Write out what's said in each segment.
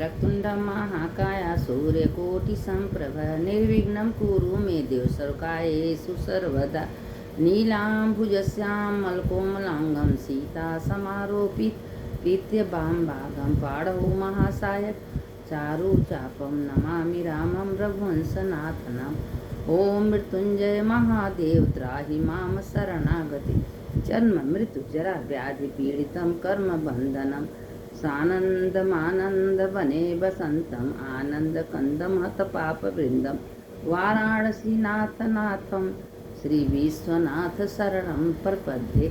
वक्रतुण्डं महाकाय सूर्यकोटिसम्प्रभ निर्विघ्नं कुरु मे देव सर्वकार्येषु सर्वदा। नीलाम्बुजस्यां मलकोमलाङ्गं सीतासमारोपितं भागं पाणौ महासायक चारुचापं नमामि रामं रघुवंशनाथनम्। ॐ मृत्युञ्जय महादेव त्राहि मां शरणागति। जन्म मृत्यु जरा व्याधि पीडितं कर्मबन्धनं सानन्दमानन्दवने वसन्तम् आनन्दकन्दं हतपापवृन्दं वाराणसीनाथनाथं श्री विश्वनाथ शरणं प्रपद्ये।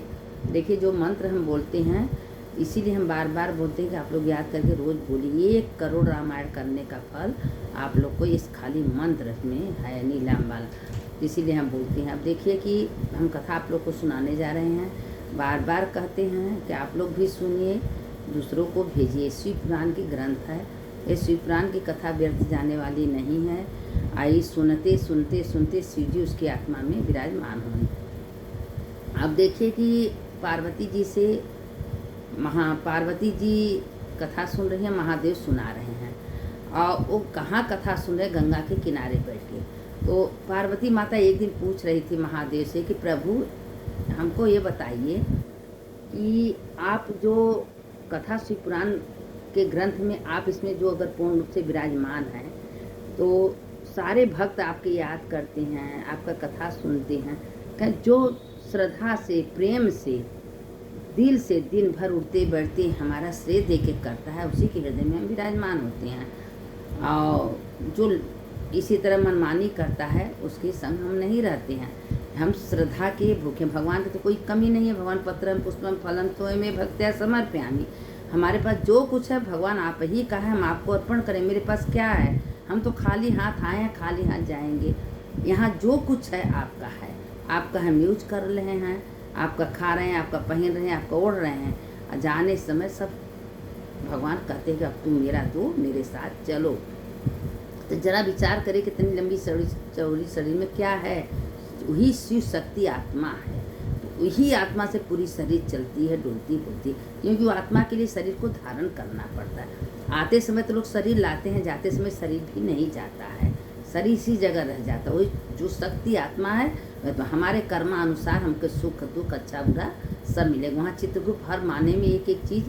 देखिए, जो मंत्र हम बोलते हैं इसीलिए हम बार बार बोलते हैं कि आप लोग याद करके रोज़ बोलिए। 1 करोड़ रामायण करने का फल आप लोग को इस खाली मंत्र में है, नीलाम वाला, इसीलिए हम बोलते हैं। अब देखिए कि हम कथा आप लोग को सुनाने जा रहे हैं। बार बार कहते हैं कि आप लोग भी सुनिए, दूसरों को भेजिए। शिव पुराण की ग्रंथ है, ये शिव पुराण की कथा व्यर्थ जाने वाली नहीं है। आई सुनते सुनते सुनते शिव जी उसकी आत्मा में विराजमान होंगे। अब देखिए कि पार्वती जी कथा सुन रही हैं, महादेव सुना रहे हैं। और वो कहाँ कथा सुन रहे? गंगा के किनारे बैठ के। तो पार्वती माता एक दिन पूछ रही थी महादेव से कि प्रभु हमको ये बताइए कि आप जो कथा शिव पुराण के ग्रंथ में आप इसमें जो अगर पूर्ण रूप से विराजमान हैं तो सारे भक्त आपके याद करते हैं, आपका कथा सुनते हैं। जो श्रद्धा से प्रेम से दिल से दिन भर उठते बैठते हमारा श्रेय दे के करता है, उसी के हृदय में हम विराजमान होते हैं। और जो इसी तरह मनमानी करता है उसके संग हम नहीं रहते हैं। हम श्रद्धा के भूखे, भगवान की तो कोई कमी नहीं है। भगवान पत्रम पुष्पम फलम तोयमे भक्त्या समर्पयामि। हमारे पास जो कुछ है भगवान आप ही का है, हम आपको अर्पण करें। मेरे पास क्या है? हम तो खाली हाथ आए हैं, खाली हाथ जाएंगे। यहाँ जो कुछ है आपका है, आपका हम यूज कर रहे हैं, आपका खा रहे हैं, आपका पहन रहे हैं, आपका ओढ़ रहे हैं। और जाने समय सब भगवान कहते हैं कि अब तुम मेरा दो, मेरे साथ चलो। तो जरा विचार करें कितनी लंबी चौड़ी शरीर में क्या है? वही शिव शक्ति आत्मा है। तो वही आत्मा से पूरी शरीर चलती है, डुलती बोलती, क्योंकि वो आत्मा के लिए शरीर को धारण करना पड़ता है। आते समय तो लोग शरीर लाते हैं, जाते समय शरीर भी नहीं जाता है, शरीर इसी जगह रह जाता है। वही जो शक्ति आत्मा है तो हमारे कर्मानुसार हमको सुख दुख अच्छा बुरा सब मिलेगा। वहाँ चित्रगुप्त हर माने में एक एक चीज़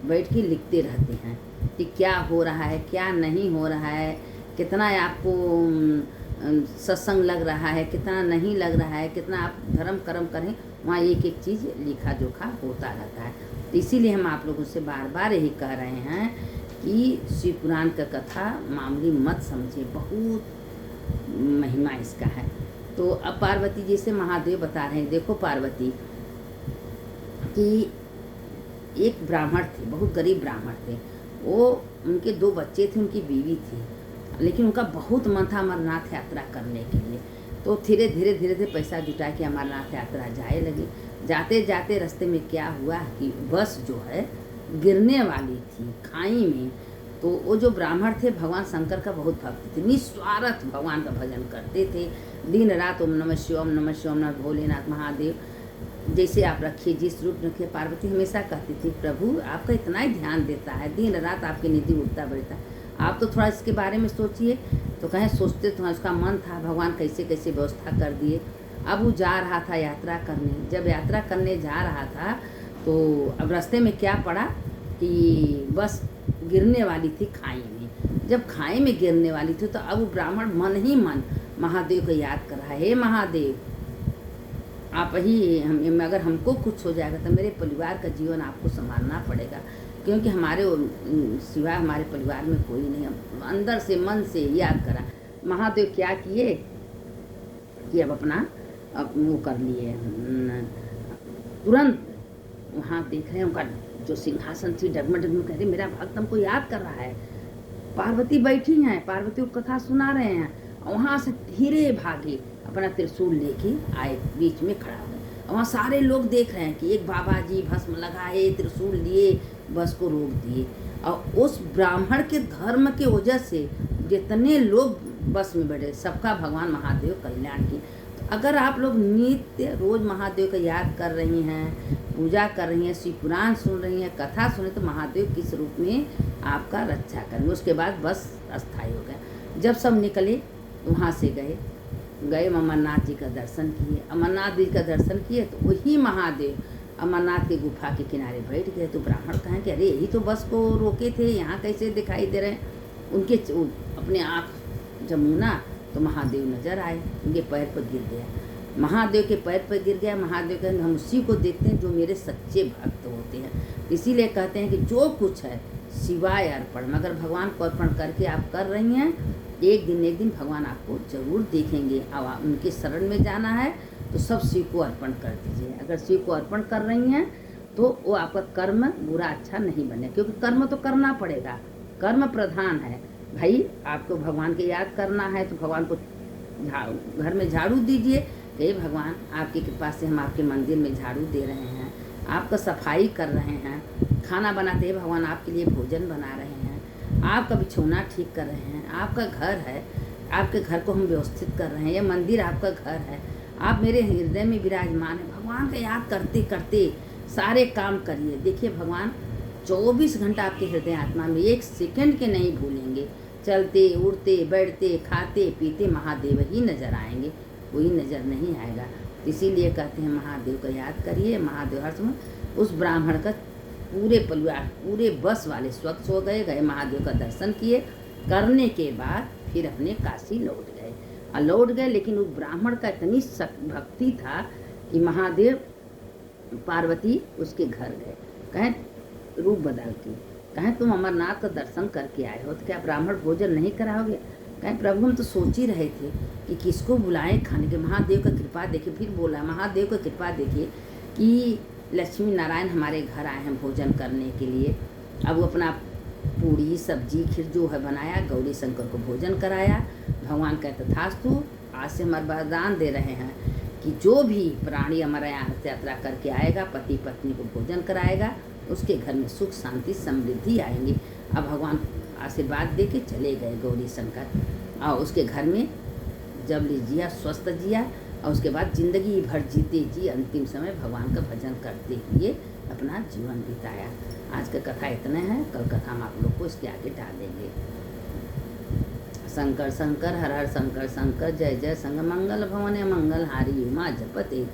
बैठ के लिखते रहते हैं कि क्या हो रहा है, क्या नहीं हो रहा है, कितना आपको सत्संग लग रहा है, कितना नहीं लग रहा है, कितना आप धर्म कर्म करें, वहाँ एक एक चीज़ लिखा जोखा होता रहता है। तो इसीलिए हम आप लोगों से बार बार यही कह रहे हैं कि शिव पुराण का कथा मामूली मत समझिए, बहुत महिमा इसका है। तो अब पार्वती जी से महादेव बता रहे हैं, देखो पार्वती कि एक ब्राह्मण थे, बहुत गरीब ब्राह्मण थे। वो उनके 2 बच्चे थे, उनकी बीवी थी, लेकिन उनका बहुत मन था अमरनाथ यात्रा करने के लिए। तो धीरे धीरे पैसा जुटा के अमरनाथ यात्रा जाए लगे। जाते जाते रास्ते में क्या हुआ कि बस जो है गिरने वाली थी खाई में। तो वो जो ब्राह्मण थे भगवान शंकर का बहुत भक्त थे, निस्वार्थ भगवान का भजन करते थे, दिन रात ओम नमः शिवाय, ओम नमः शिवाय, नमः भोलेनाथ महादेव जैसे आप रखिए, जिस रूप रखिए। पार्वती हमेशा कहती थी प्रभु आपका इतना ही ध्यान देता है, दिन रात आपकी निधि उठता बढ़ता है, आप तो थोड़ा इसके बारे में सोचिए। तो कहें सोचते तो उसका मन था, भगवान कैसे कैसे व्यवस्था कर दिए। अब वो जा रहा था यात्रा करने। जब यात्रा करने जा रहा था तो अब रास्ते में क्या पड़ा कि बस गिरने वाली थी खाई में। जब खाई में गिरने वाली थी तो अब वो ब्राह्मण मन ही मन महादेव को याद कर रहा है, हे महादेव आप ही अगर हमको कुछ हो जाएगा तो मेरे परिवार का जीवन आपको संभालना पड़ेगा, क्योंकि हमारे सिवा हमारे परिवार में कोई नहीं। अंदर से मन से याद करा। महादेव क्या किए कि अब अपना वो कर लिए, तुरंत वहाँ देख रहे हैं उनका जो सिंहासन थी डगमग डगमग कह रही, मेरा भक्त हमको याद कर रहा है। पार्वती बैठी हैं, पार्वती को कथा सुना रहे हैं। वहाँ से धीरे भागे, अपना त्रिशूल लेके आए, बीच में खड़ा हो गए। वहाँ सारे लोग देख रहे हैं कि एक बाबा जी भस्म लगाए, त्रिशूल लिए, बस को रोक दिए। और उस ब्राह्मण के धर्म के वजह से जितने लोग बस में बैठे सबका भगवान महादेव कल्याण की। तो अगर आप लोग नित्य रोज महादेव को याद कर रही हैं, पूजा कर रही हैं, शिव पुराण सुन रही हैं, कथा सुने, तो महादेव किस रूप में आपका रक्षा करेंगे। उसके बाद बस अस्थायी हो गए। जब सब निकले वहाँ से गए अमरनाथ जी का दर्शन किए। अमरनाथ जी का दर्शन किए तो वही महादेव अमरनाथ की गुफा के किनारे बैठ गए। तो ब्राह्मण कहें कि अरे यही तो बस को रोके थे, यहाँ कैसे दिखाई दे रहे हैं। उनके अपने आँख जब मुना तो महादेव नजर आए, उनके पैर पर गिर गया। महादेव के पैर पर गिर गया। महादेव कहें हम उसी को देखते हैं जो मेरे सच्चे भक्त होते हैं। इसीलिए कहते हैं कि जो कुछ है शिवाय अर्पण। मगर भगवान को अर्पण करके आप कर रही हैं, एक दिन भगवान आपको जरूर देखेंगे। अब उनके शरण में जाना है तो सब शिव को अर्पण कर दीजिए। अगर शिव को अर्पण कर रही हैं तो वो आपका कर्म बुरा अच्छा नहीं बने, क्योंकि कर्म तो करना पड़ेगा, कर्म प्रधान है भाई। आपको भगवान के याद करना है तो भगवान को घर में झाड़ू दीजिए कि भगवान आपकी कृपा से हम आपके मंदिर में झाड़ू दे रहे हैं, आपका सफाई कर रहे हैं, खाना बनाते हैं भगवान आपके लिए भोजन बना रहे हैं, आपका बिछौना ठीक कर रहे हैं, आपका घर है, आपके घर को हम व्यवस्थित कर रहे हैं, यह मंदिर आपका घर है, आप मेरे हृदय में विराजमान है। भगवान का याद करते करते सारे काम करिए। देखिए भगवान 24 घंटा आपके हृदय आत्मा में एक सेकंड के नहीं भूलेंगे। चलते उड़ते बैठते खाते पीते महादेव ही नजर आएंगे, कोई नज़र नहीं आएगा। इसीलिए कहते हैं महादेव का याद करिए। महादेव हर समय उस ब्राह्मण का पूरे परिवार पूरे बस वाले स्वच्छ हो गए महादेव का दर्शन किए, करने के बाद फिर अपने काशी लौट गए। लेकिन उस ब्राह्मण का इतनी भक्ति था कि महादेव पार्वती उसके घर गए। कहें रूप बदल के, कहें तुम अमरनाथ का दर्शन करके आए हो तो क्या ब्राह्मण भोजन नहीं कराओगे। कहें प्रभु हम तो सोच ही रहे थे कि किसको बुलाएं खाने के। महादेव का कृपा देखिए, फिर बोला महादेव का कृपा देखिए कि लक्ष्मी नारायण हमारे घर आए हैं भोजन करने के लिए। अब वो अपना पूड़ी सब्जी खीर जो है बनाया, गौरी शंकर को भोजन कराया। भगवान कहते तथास्तु, आज से हम वरदान दे रहे हैं कि जो भी प्राणी हमारे यहाँ यात्रा करके आएगा, पति पत्नी को भोजन कराएगा, उसके घर में सुख शांति समृद्धि आएंगी। अब भगवान आशीर्वाद दे के चले गए गौरी शंकर और उसके घर में जब जिया स्वस्थ जिया और उसके बाद जिंदगी भर जीते जी अंतिम समय भगवान का भजन करते हुए अपना जीवन बिताया। आज का कथा इतना है, कल कथा हम आप लोग को इसके आगे डालेंगे। शंकर शंकर हर हर शंकर शंकर जय जय संग मंगल भवन मंगल हारी उमा जपते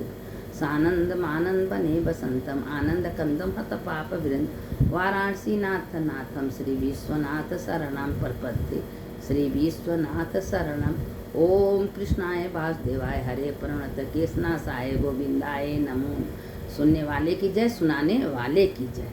सानंद मानंद बने बसंतम आनंद कंदम हत पाप विरंद वाराणसी नाथ नाथम श्री विश्वनाथ शरणम प्रपत्ति श्री विश्वनाथ शरणम। ओम कृष्णाय वासुदेवाय हरे प्रणत केशनाशाय गोविंदाय नमो। सुनने वाले की जय, सुनाने वाले की जय।